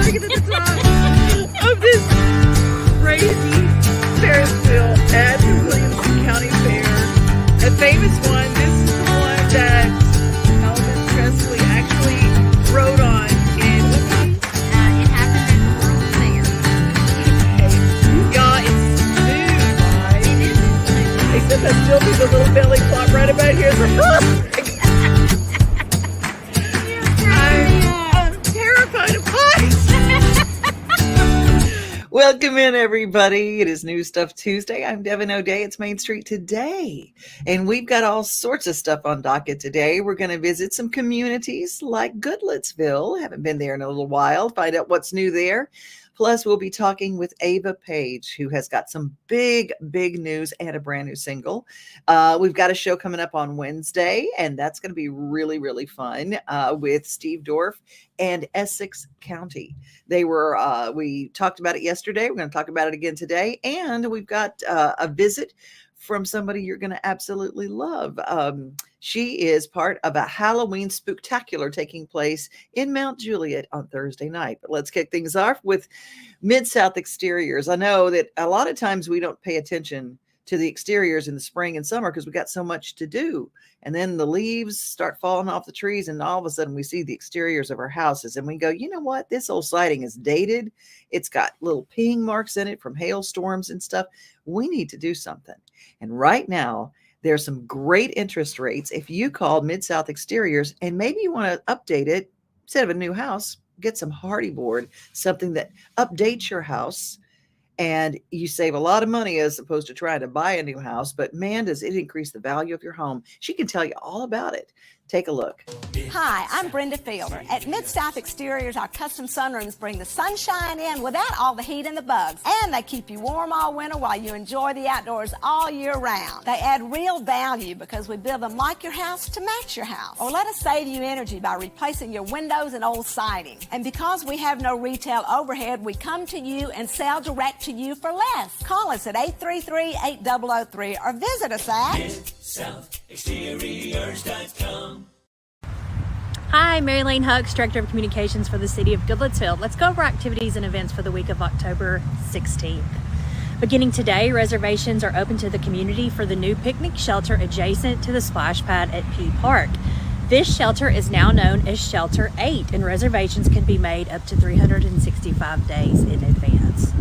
to get to the top of this crazy Ferris wheel at the Williamson County Fair. A famous one. This is the one that Elvis Presley actually rode on in. It happened at the World's Fair. Y'all, it's smooth, right? It is smooth. Except I still do the little belly flop right about here. I'm terrified of heights. Welcome in, everybody. It is New Stuff Tuesday. I'm Devin O'Day. It's Main Street Today. And we've got all sorts of stuff on docket today. We're going to visit some communities like Goodlettesville. Haven't been there in a little while. Find out what's new there. Plus, we'll be talking with Ava Paige, who has got some big news and a brand new single. We've got a show coming up on Wednesday, and that's going to be really fun with Steve Dorff and Essex County. We talked about it yesterday. We're going to talk about it again today. And we've got a visit from somebody you're going to absolutely love. She is part of a Halloween spooktacular taking place in Mount Juliet on Thursday night. But let's kick things off with Mid-South Exteriors. I know that a lot of times we don't pay attention to the exteriors in the spring and summer because we got so much to do. And then the leaves start falling off the trees, and all of a sudden we see the exteriors of our houses and we go, you know what? This old siding is dated. It's got little ping marks in it from hailstorms and stuff. We need to do something. And right now, there's some great interest rates. If you call Mid-South Exteriors and maybe you want to update it, instead of a new house, get some hardy board, something that updates your house, and you save a lot of money as opposed to trying to buy a new house. But man, does it increase the value of your home. She can tell you all about it. Take a look. Hi, I'm Brenda Fielder. At Mid-South Exteriors, our custom sunrooms bring the sunshine in without all the heat and the bugs. And they keep you warm all winter while you enjoy the outdoors all year round. They add real value because we build them like your house to match your house. Or let us save you energy by replacing your windows and old siding. And because we have no retail overhead, we come to you and sell direct to you for less. Call us at 833-8003 or visit us at MidSouthExteriors.com. Hi, Mary Lane Hucks, Director of Communications for the City of Goodlettsville. Let's go over activities and events for the week of October 16th. Beginning today, reservations are open to the community for the new picnic shelter adjacent to the splash pad at P Park. This shelter is now known as Shelter 8, and reservations can be made up to 365 days in advance.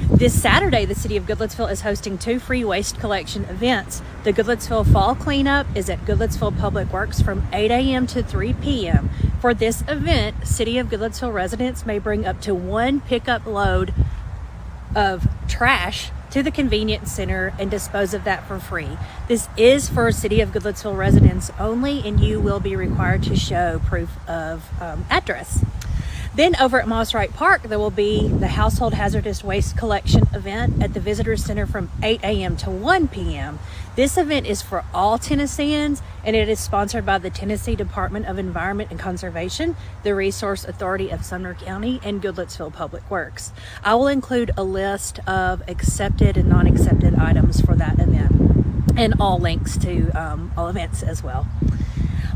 This Saturday, the City of Goodlettsville is hosting 2 free waste collection events. The Goodlettsville Fall Cleanup is at Goodlettsville Public Works from 8 a.m. to 3 p.m. For this event, City of Goodlettsville residents may bring up to 1 pickup load of trash to the convenience center and dispose of that for free. This is for City of Goodlettsville residents only, and you will be required to show proof of address. Then over at Moss Wright Park, there will be the Household Hazardous Waste Collection event at the Visitor Center from 8 a.m. to 1 p.m. This event is for all Tennesseans, and it is sponsored by the Tennessee Department of Environment and Conservation, the Resource Authority of Sumner County, and Goodlettsville Public Works. I will include a list of accepted and non-accepted items for that event, and all links to all events as well.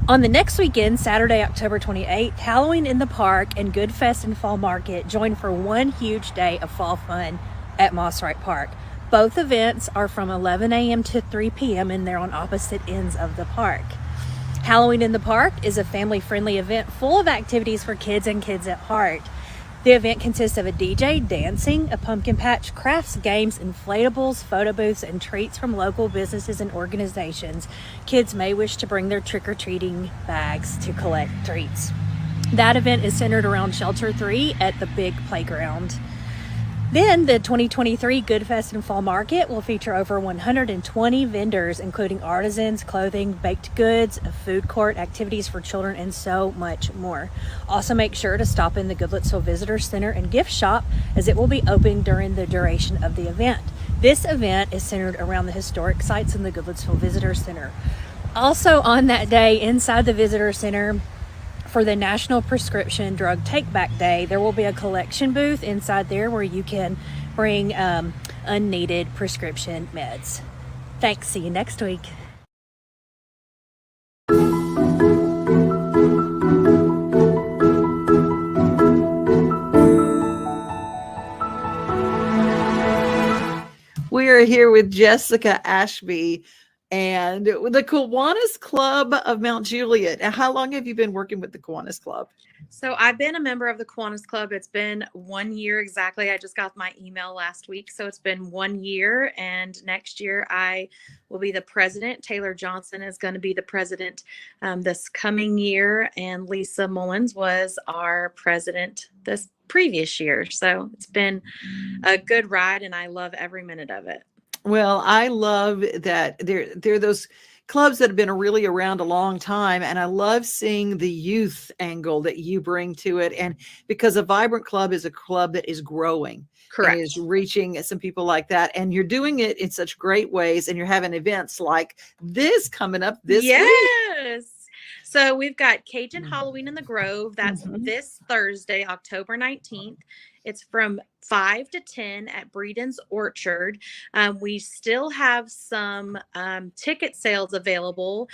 On the next weekend, Saturday, October 28th, Halloween in the Park and Good Fest and Fall Market join for one huge day of fall fun at Moss Wright Park. Both events are from 11 a.m. to 3 p.m. and they're on opposite ends of the park. Halloween in the Park is a family-friendly event full of activities for kids and kids at heart. The event consists of a DJ, dancing, a pumpkin patch, crafts, games, inflatables, photo booths, and treats from local businesses and organizations. Kids may wish to bring their trick-or-treating bags to collect treats. That event is centered around Shelter 3 at the big playground. Then the 2023 Good Fest and Fall Market will feature over 120 vendors, including artisans, clothing, baked goods, a food court, activities for children, and so much more. Also make sure to stop in the Goodlettsville Visitor Center and gift shop, as it will be open during the duration of the event. This event is centered around the historic sites in the Goodlettsville Visitor Center. Also on that day, inside the Visitor Center, for the National Prescription Drug Take Back Day, there will be a collection booth inside there where you can bring unneeded prescription meds. Thanks. See you next week. are here with Jessica Ashby and the Kiwanis Club of Mount Juliet. Now, how long have you been working with the Kiwanis Club? So I've been a member of the Kiwanis Club. It's been 1 year exactly. I just got my email last week. So it's been 1 year. And next year I will be the president. Taylor Johnson is going to be the president this coming year. And Lisa Mullins was our president this previous year. So it's been a good ride and I love every minute of it. Well, I love that they're those clubs that have been really around a long time, and I love seeing the youth angle that you bring to it. And because a vibrant club is a club that is growing, Correct. and is reaching some people like that, and you're doing it in such great ways, and you're having events like this coming up this week. Yes. So we've got Cajun Halloween in the Grove. That's this Thursday, October 19th. It's from 5 to 10 at Breeden's Orchard. We still have some ticket sales available.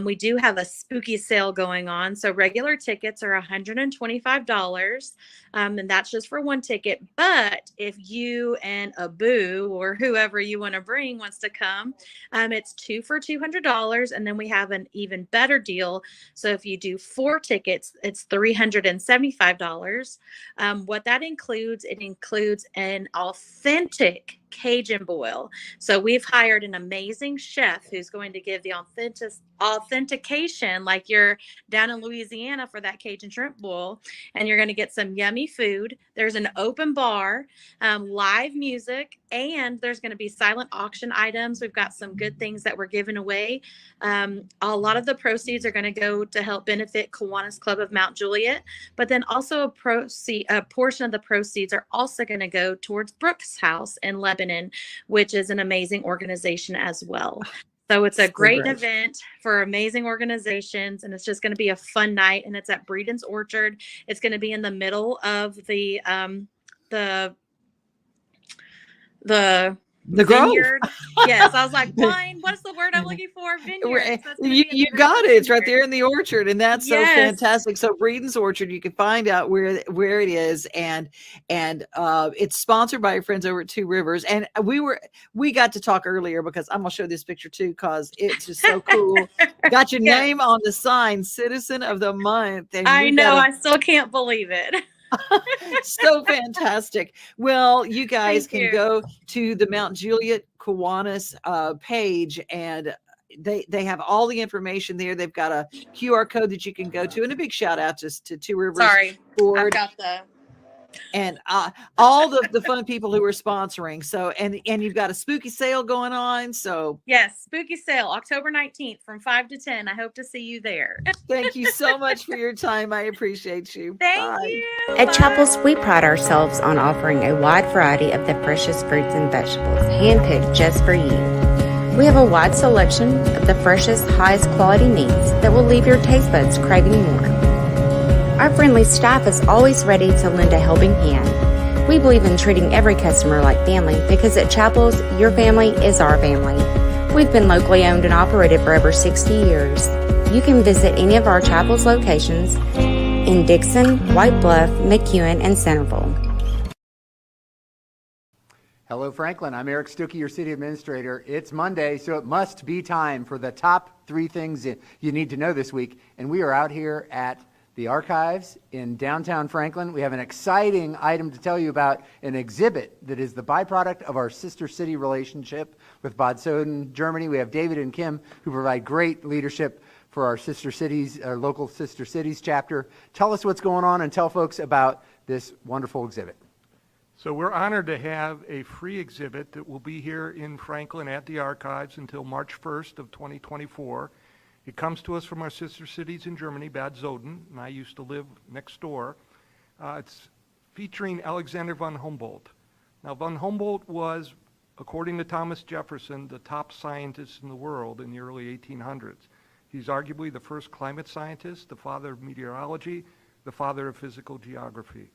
We do have a spooky sale going on. So regular tickets are $125, and that's just for one ticket. But if you and a boo or whoever you want to bring wants to come, it's 2 for $200. And then we have an even better deal. So if you do 4 tickets, it's $375. What that includes, it includes an authentic Cajun boil. So we've hired an amazing chef who's going to give the authentication like you're down in Louisiana for that Cajun shrimp boil, and you're going to get some yummy food. There's an open bar, live music, and there's going to be silent auction items. We've got some good things that we're giving away. A lot of the proceeds are going to go to help benefit Kiwanis Club of Mount Juliet, but then also a portion of the proceeds are also going to go towards Brooks House in Lebanon, which is an amazing organization as well. So it's a great event for amazing organizations, and it's just going to be a fun night. And it's at Breeden's Orchard. It's going to be in the middle of the vineyard. Yes, I was like, wine. What's the word I'm looking for? Vineyard. So you got it. It's right there in the orchard, and that's so Yes. fantastic. So Breeden's Orchard, you can find out where it is, and it's sponsored by your friends over at Two Rivers. And we got to talk earlier because I'm gonna show this picture too because it's just so cool. Got your Yes. name on the sign, Citizen of the Month. And I know. I still can't believe it. so fantastic. Well, you guys Thank can you. go to the Mount Juliet Kiwanis page, and they have all the information there. They've got a QR code that you can go to, and a big shout out just to Two Rivers Sorry, I've Board got the. and all the fun people who are sponsoring. So and you've got a spooky sale going on. So Yes, spooky sale, October 19th from 5 to 10. I hope to see you there. thank you so much for your time. I appreciate you. Thank Bye. you. At Bye. Chapels, we pride ourselves on offering a wide variety of the freshest fruits and vegetables, handpicked just for you. We have a wide selection of the freshest, highest quality meats that will leave your taste buds craving more. Our friendly staff is always ready to lend a helping hand. We believe in treating every customer like family because at Chapels, your family is our family. We've been locally owned and operated for over 60 years. You can visit any of our Chapels locations in Dixon, White Bluff, McEwen, and Centerville. Hello, Franklin. I'm Eric Stuckey, your city administrator. It's Monday, so it must be time for the top 3 things you need to know this week. And we are out here at the Archives in downtown Franklin. We have an exciting item to tell you about, an exhibit that is the byproduct of our sister city relationship with Bad Soden, Germany. We have David and Kim who provide great leadership for our sister cities, our local sister cities chapter. Tell us what's going on and tell folks about this wonderful exhibit. So we're honored to have a free exhibit that will be here in Franklin at the Archives until March 1st of 2024. It comes to us from our sister cities in Germany, Bad Soden, and I used to live next door. It's featuring Alexander von Humboldt. Now, von Humboldt was, according to Thomas Jefferson, the top scientist in the world in the early 1800s. He's arguably the first climate scientist, the father of meteorology, the father of physical geography.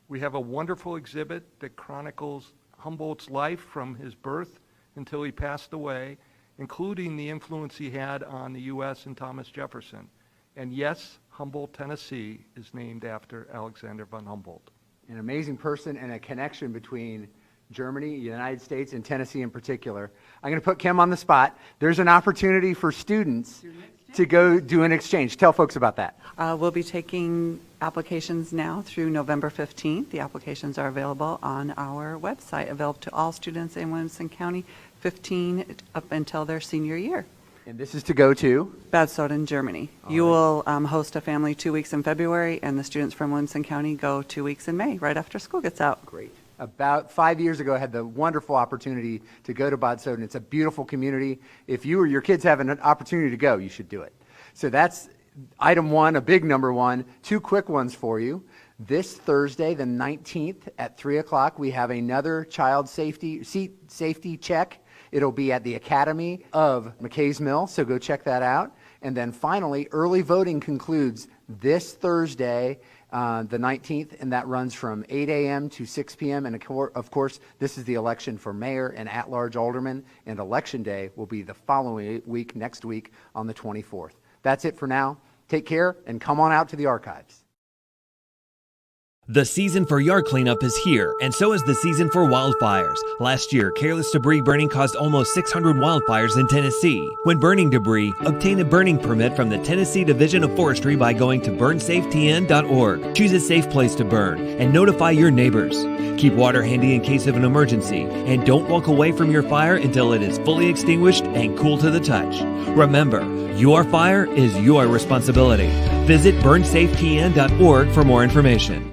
We have a wonderful exhibit that chronicles Humboldt's life from his birth until he passed away, including the influence he had on the U.S. and Thomas Jefferson. And yes, Humboldt, Tennessee is named after Alexander von Humboldt. An amazing person and a connection between Germany, United States, and Tennessee in particular. I'm going to put Kim on the spot. There's an opportunity for students to go do an exchange. Tell folks about that. We'll be taking applications now through November 15th. The applications are available on our website, available to all students in Williamson County, 15 up until their senior year. And this is to go to? Bad Soden, Germany. You will host a family 2 weeks in February, and the students from Williamson County go 2 weeks in May, right after school gets out. Great. About 5 years ago, I had the wonderful opportunity to go to Bad Soden. It's a beautiful community. If you or your kids have an opportunity to go, you should do it. So that's item one, a big number one. Two quick ones for you. This Thursday, the 19th at 3 o'clock, we have another child seat safety check. It'll be at the Academy of McKay's Mill, so go check that out. And then finally, early voting concludes this Thursday, the 19th, and that runs from 8 a.m. to 6 p.m. And of course, this is the election for mayor and at-large aldermen, and election day will be the following week, next week, on the 24th. That's it for now. Take care, and come on out to the archives. The season for yard cleanup is here, and so is the season for wildfires. Last year, careless debris burning caused almost 600 wildfires in Tennessee. When burning debris, obtain a burning permit from the Tennessee Division of Forestry by going to burnsafetn.org. Choose a safe place to burn and notify your neighbors. Keep water handy in case of an emergency, and don't walk away from your fire until it is fully extinguished and cool to the touch. Remember, your fire is your responsibility. Visit burnsafetn.org for more information.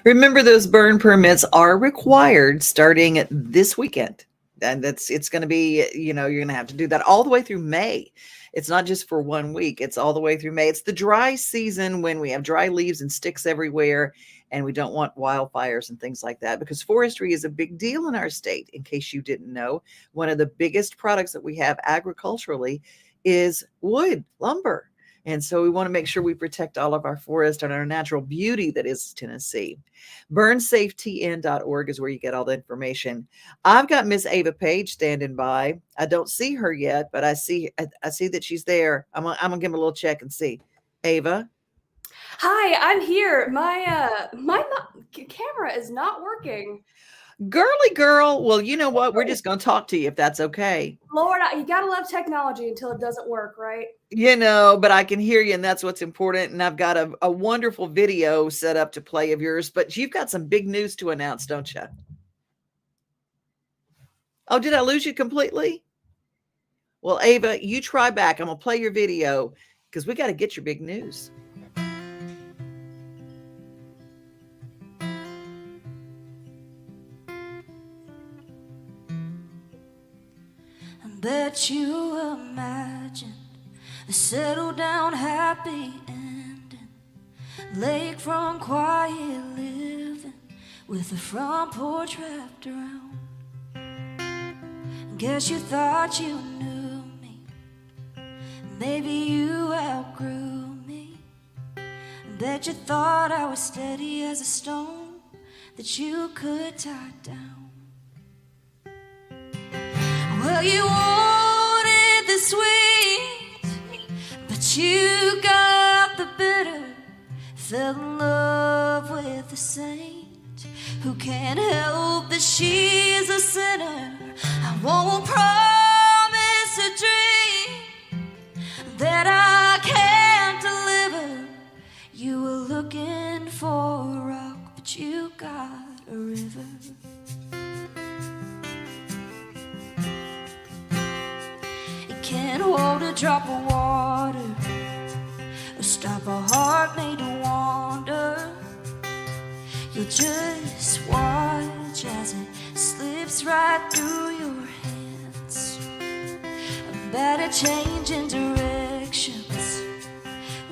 Remember, those burn permits are required starting this weekend. And it's going to be, you're going to have to do that all the way through May. It's not just for 1 week. It's all the way through May. It's the dry season when we have dry leaves and sticks everywhere, and we don't want wildfires and things like that, because forestry is a big deal in our state. In case you didn't know, one of the biggest products that we have agriculturally is wood, lumber. And so we want to make sure we protect all of our forest and our natural beauty that is Tennessee. burnsafetn.org is where you get all the information. I've got Miss Ava Paige standing by. I don't see her yet, but I see that she's there. I'm gonna give her a little check and see. Ava. Hi, I'm here. My camera is not working. Girly girl. Well, you know what? We're just going to talk to you if that's okay. Lord, you gotta love technology until it doesn't work, right? But I can hear you, and that's what's important. And I've got a wonderful video set up to play of yours, but you've got some big news to announce, don't you? Oh, did I lose you completely? Well, Ava, you try back. I'm going to play your video because we got to get your big news. Bet you imagined a settle down happy ending, lakefront quiet living with the front porch wrapped around. Guess you thought you knew me, maybe you outgrew me. Bet you thought I was steady as a stone that you could tie down. Well, you wanted the sweet, but you got the bitter. Fell in love with a saint who can't help that she's a sinner. I won't promise a dream that I can't deliver. You were looking for a rock, but you got a river. Can't hold a drop of water or stop a heart made to wander. You'll just watch as it slips right through your hands. I'm bad at changing directions,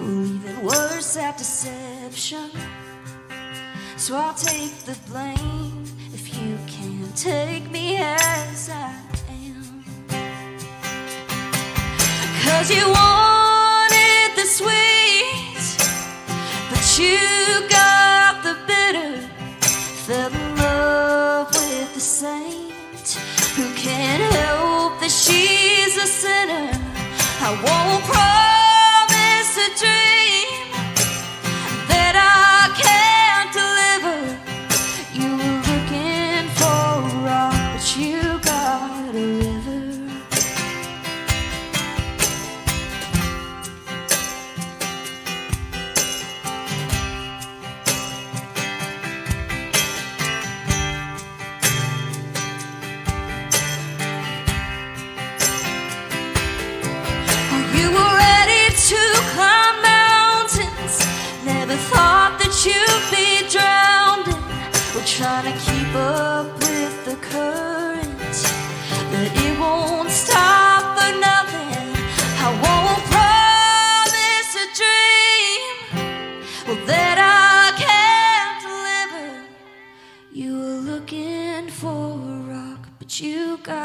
or even worse at deception. So I'll take the blame if you can't take me as I am. 'Cause you wanted the sweet, but you got the bitter. Fell in love with the saint who can't help that she's a sinner. I won't promise a dream that I can't deliver. You were looking for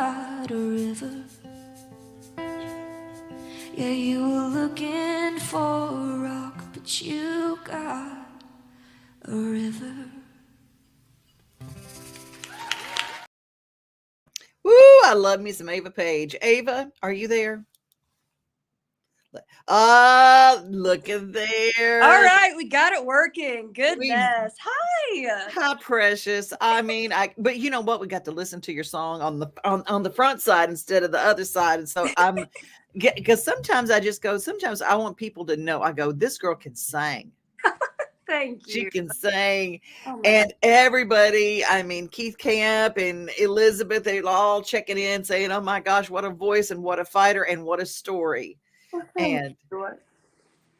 got a river. Yeah, you were looking for a rock, but you got a river. Woo! I love me some Ava Paige. Ava, are you there? Look at there. All right, we got it working. We- Goodness. Hi. How precious. I mean, but you know what? We got to listen to your song on the front side instead of the other side. And so because sometimes I just go, sometimes I want people to know, I go, this girl can sing. Thank you. She can sing. Oh my And everybody, I mean, Keith Camp and Elizabeth, they're all checking in saying, oh my gosh, what a voice and what a fighter and what a story. God. Thank And you.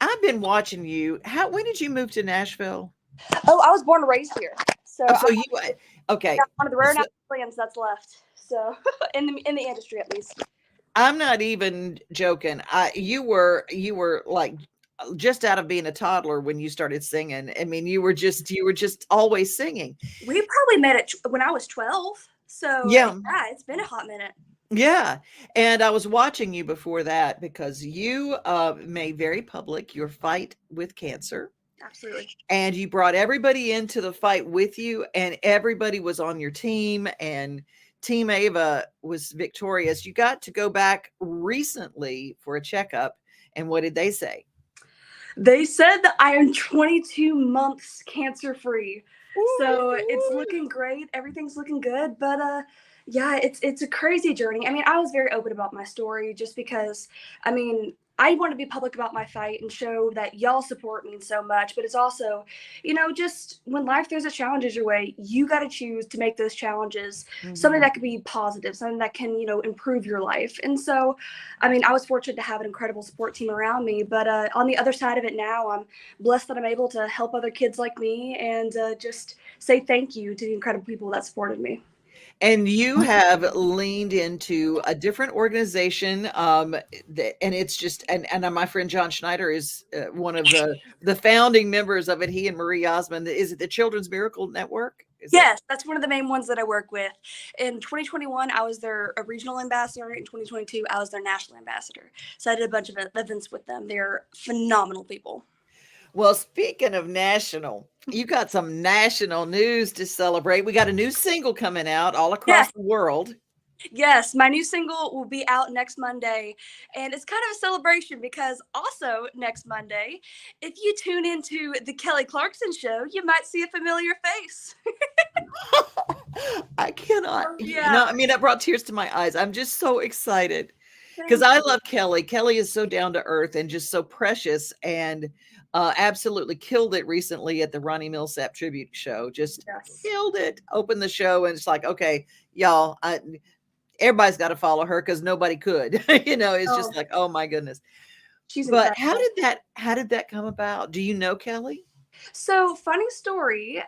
I've been watching you. When did you move to Nashville? Oh, I was born and raised here. So, Oh, so I'm you, okay. one of the rare So- Nashvillians that's left. So in the industry at least. I'm not even joking. You were like just out of being a toddler when you started singing. I mean, you were just always singing. We probably met it when I was 12. So Yeah. it's been a hot minute. Yeah. And I was watching you before that because you made very public your fight with cancer. Absolutely. And you brought everybody into the fight with you, and everybody was on your team, and Team Ava was victorious. You got to go back recently for a checkup. And what did they say? They said that I am 22 months cancer free. So it's looking great. Everything's looking good. But yeah, it's a crazy journey. I mean, I was very open about my story just because, I mean, I want to be public about my fight and show that y'all support me so much. But it's also, you know, just when life throws its challenges your way, you got to choose to make those challenges something that could be positive, something that can, you know, improve your life. And so, I mean, I was fortunate to have an incredible support team around me. But on the other side of it now, I'm blessed that I'm able to help other kids like me and just say thank you to the incredible people that supported me. And you have leaned into a different organization, and it's just and my friend John Schneider is one of the founding members of it. He and Marie Osmond. Is it the Children's Miracle Network? Yes, that's one of the main ones that I work with. In 2021, I was their regional ambassador. In 2022, I was their national ambassador. So I did a bunch of events with them. They're phenomenal people. Well, speaking of national, you got some national news to celebrate. We got a new single coming out all across the world. Yes, my new single will be out next Monday, and it's kind of a celebration because also next Monday, if you tune into the Kelly Clarkson Show, you might see a familiar face. I cannot. Yeah. You know, I mean, that brought tears to my eyes. I'm just so excited because I love Kelly. Kelly is so down to earth and just so precious, and absolutely killed it recently at the Ronnie Millsap tribute show. Just killed it. Opened the show, and it's like, okay, y'all, everybody's got to follow her because nobody could. You know, it's just like, oh my goodness. But incredible. how did that come about? Do you know Kelly? So, funny story.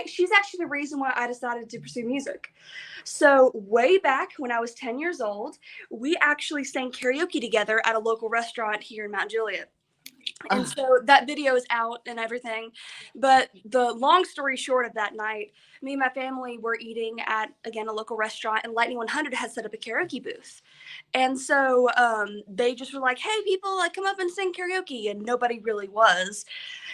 She's actually the reason why I decided to pursue music. So way back when I was 10 years old, we actually sang karaoke together at a local restaurant here in Mount Juliet. And so that video is out and everything. But the long story short of that night, me and my family were eating at, again, a local restaurant, and Lightning 100 had set up a karaoke booth. And so they just were like, hey, people, like, come up and sing karaoke. And nobody really was.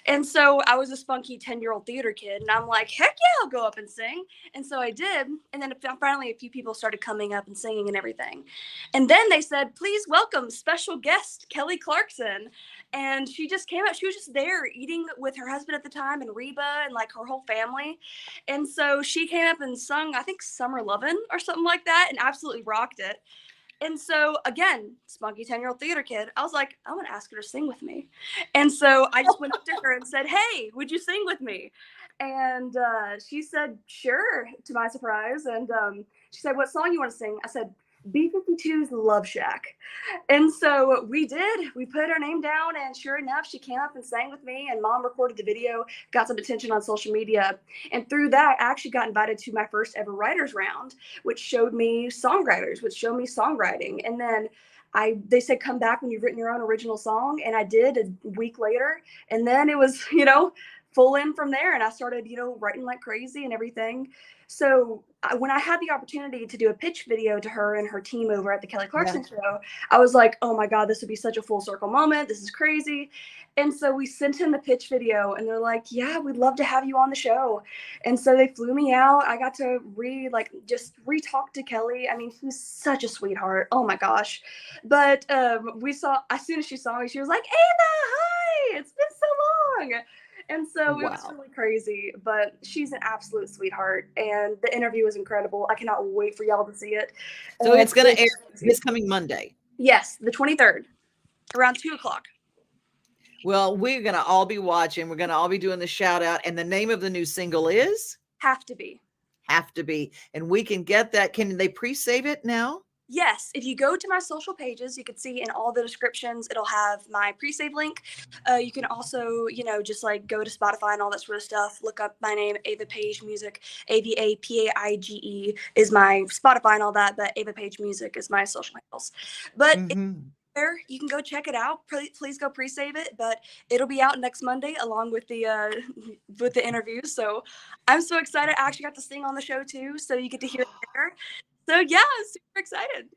And so I was a spunky 10-year-old theater kid, and I'm like, heck yeah, I'll go up and sing. And so I did. And then finally a few people started coming up and singing and everything. And then they said, please welcome special guest Kelly Clarkson. And she just came up. She was just there eating with her husband at the time and Reba and like her whole family. And so she came up and sung, I think, Summer Lovin' or something like that, and absolutely rocked it. And so, again, spunky 10-year-old theater kid, I was like, I'm going to ask her to sing with me. And so I just went up to her and said, hey, would you sing with me? And she said, sure, to my surprise. And she said, what song you want to sing? I said, B-52's Love Shack. And so we did. We put her name down, and sure enough, she came up and sang with me, and Mom recorded the video, got some attention on social media. And through that, I actually got invited to my first ever writers round, which showed me songwriters, which showed me songwriting. And then they said, come back when you've written your own original song. And I did a week later. And then it was, full in from there, and I started, writing like crazy and everything. So when I had the opportunity to do a pitch video to her and her team over at the Kelly Clarkson show, I was like, oh my God, this would be such a full circle moment. This is crazy. And so we sent him the pitch video, and they're like, yeah, we'd love to have you on the show. And so they flew me out. I got to re-talk to Kelly. I mean, he's such a sweetheart. Oh my gosh. But as soon as she saw me, she was like, Ava, hi, it's been so long. And so it was really crazy, but she's an absolute sweetheart, and the interview was incredible. I cannot wait for y'all to see it. So it's going to air this coming Monday. Yes, the 23rd, around 2:00. Well, we're going to all be watching. We're going to all be doing the shout out. And the name of the new single is? Have to Be. Have to Be. And we can get that. Can they pre-save it now? Yes, if you go to my social pages, you can see in all the descriptions, it'll have my pre-save link. You can also, just like go to Spotify and all that sort of stuff. Look up my name, Ava Paige Music. AvaPaige is my Spotify and all that, but Ava Paige Music is my social handles. But there, you can go check it out. Please go pre-save it, but it'll be out next Monday along with the interview. So I'm so excited. I actually got to sing on the show too, so you get to hear it there. So yeah, I'm super excited.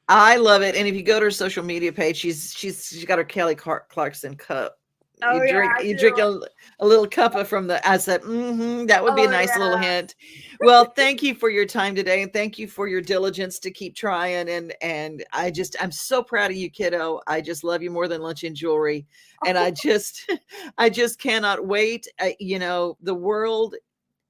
I love it. And if you go to her social media page, she's got her Kelly Clarkson cup. Oh, you drink a little cup from the. I said, that would be a nice little hint. Well, thank you for your time today, and thank you for your diligence to keep trying. And I'm so proud of you, kiddo. I just love you more than lunch and jewelry, and I just cannot wait. The world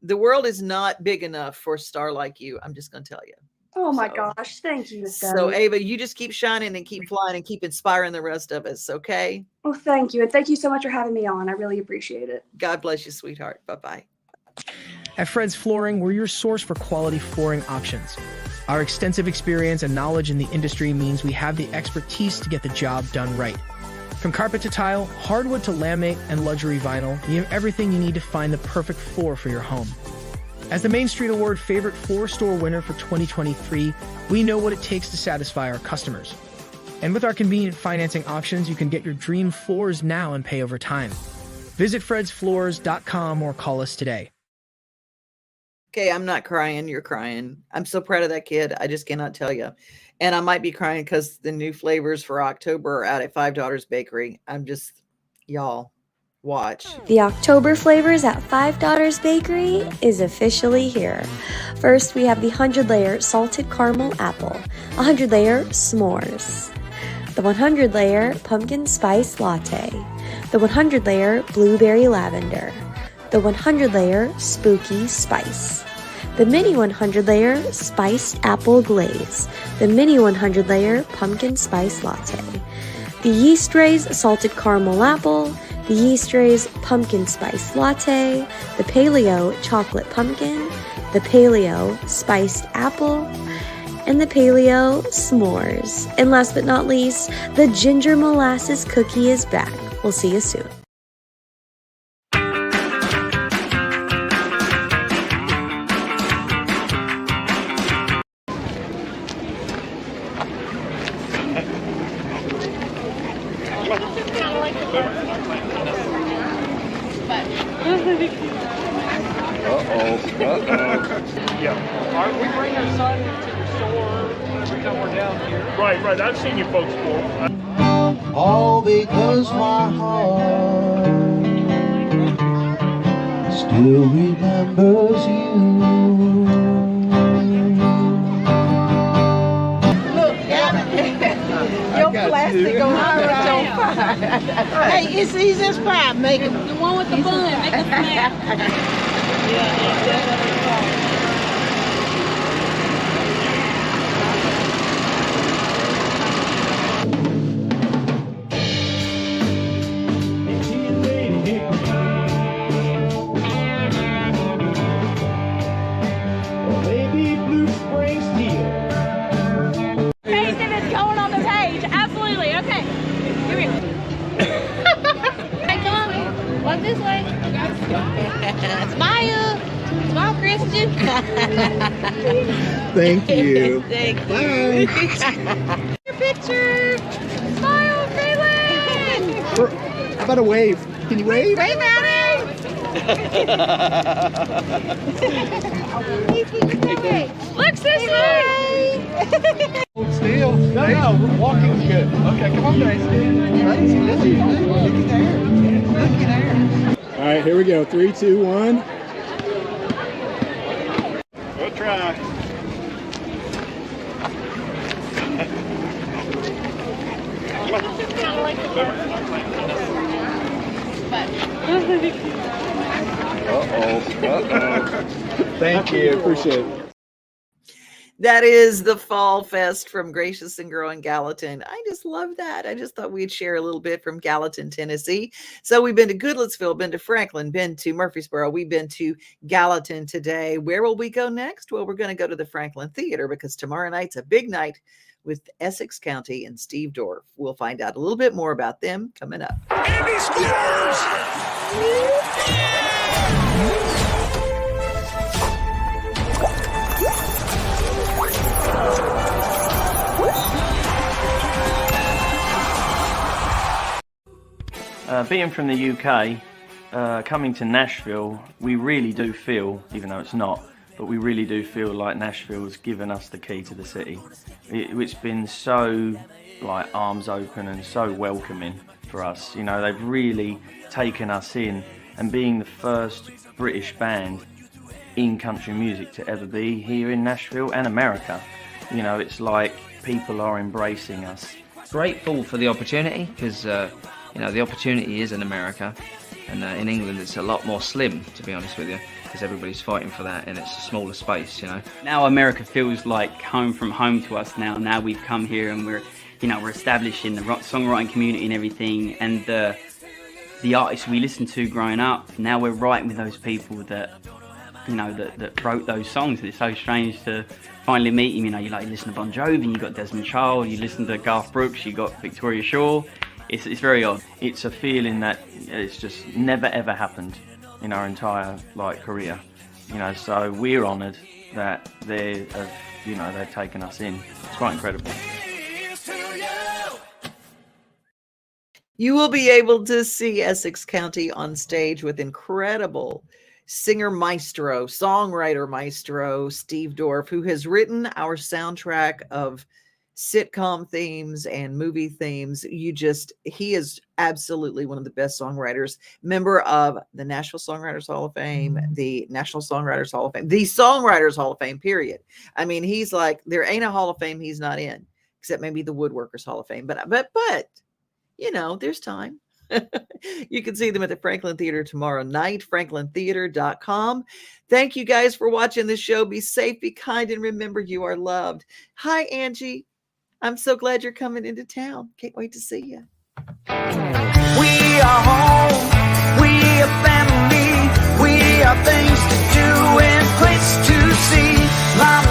is not big enough for a star like you. I'm just going to tell you. Oh my gosh. Thank you. So Ava, you just keep shining and keep flying and keep inspiring the rest of us. Okay. Well, thank you. And thank you so much for having me on. I really appreciate it. God bless you, sweetheart. Bye-bye. At Fred's Flooring, we're your source for quality flooring options. Our extensive experience and knowledge in the industry means we have the expertise to get the job done right. From carpet to tile, hardwood to laminate, and luxury vinyl, we have everything you need to find the perfect floor for your home. As the Main Street Award Favorite Floor Store winner for 2023, we know what it takes to satisfy our customers. And with our convenient financing options, you can get your dream floors now and pay over time. Visit fredsfloors.com or call us today. Okay, I'm not crying. You're crying. I'm so proud of that kid. I just cannot tell you. And I might be crying because the new flavors for October are out at Five Daughters Bakery. Y'all, watch. The October flavors at Five Daughters Bakery is officially here. First, we have the 100-layer salted caramel apple, 100-layer s'mores, the 100-layer pumpkin spice latte, the 100-layer blueberry lavender, the 100-layer spooky spice, the mini 100-layer spiced apple glaze, the mini 100-layer pumpkin spice latte, the Yeast Rays salted caramel apple, the Yeast Rays pumpkin spice latte, the Paleo chocolate pumpkin, the Paleo spiced apple, and the Paleo s'mores. And last but not least, the ginger molasses cookie is back. We'll see you soon. Yeah. We bring our son to the store every time we're down here. Right. I've seen you folks before. All because my heart still remembers you. Look, your plastic on our Hey, it's easy as pie. Make it. The one with the bun. Make it snap. This way. Smile. Smile, Christian. Thank you. Thank you. Bye. Your picture. Smile, Kaylin. How about a wave? Can you wave? Wave at him. Look, sister! Still. No, walking's good. Okay, come on, Daisy. Looky there. Looky there. All right, here we go. 3, 2, 1. We'll try. Thank you. Appreciate it. That is the Fall Fest from Gracious and Growing Gallatin. I just love that. I just thought we'd share a little bit from Gallatin, Tennessee. So we've been to Goodlettsville, been to Franklin, been to Murfreesboro. We've been to Gallatin today. Where will we go next? Well, we're going to go to the Franklin Theater because tomorrow night's a big night with Essex County and Steve Dorff. We'll find out a little bit more about them coming up. And he scores! Being from the UK, coming to Nashville, we really do feel, even though it's not, but we really do feel like Nashville's given us the key to the city. It's been so like arms open and so welcoming for us. You know, they've really taken us in, and being the first British band in country music to ever be here in Nashville and America, you know, it's like people are embracing us. Grateful for the opportunity because you know, the opportunity is in America, and in England it's a lot more slim, to be honest with you, because everybody's fighting for that and it's a smaller space, you know. Now America feels like home from home to us now. Now we've come here and we're establishing the songwriting community and everything, and the artists we listened to growing up, now we're writing with those people that, you know, that wrote those songs. It's so strange to finally meet them. You know, you listen to Bon Jovi, and you got Desmond Child, you listen to Garth Brooks, you got Victoria Shaw. It's very odd. It's a feeling that it's just never ever happened in our entire career. You know, so we're honoured that they've taken us in. It's quite incredible. You will be able to see Essex County on stage with incredible singer maestro, songwriter maestro, Steve Dorff, who has written our soundtrack of sitcom themes and movie themes. He is absolutely one of the best songwriters, member of the Nashville Songwriters Hall of Fame, the National Songwriters Hall of Fame, the Songwriters Hall of Fame, period. I mean, he's like, there ain't a Hall of Fame he's not in, except maybe the Woodworkers Hall of Fame. But you know, there's time. You can see them at the Franklin Theater tomorrow night, franklintheater.com. Thank you guys for watching this show. Be safe, be kind, and remember you are loved. Hi, Angie. I'm so glad you're coming into town. Can't wait to see you. We are home, we are family, we are things to do and place to see. Mom,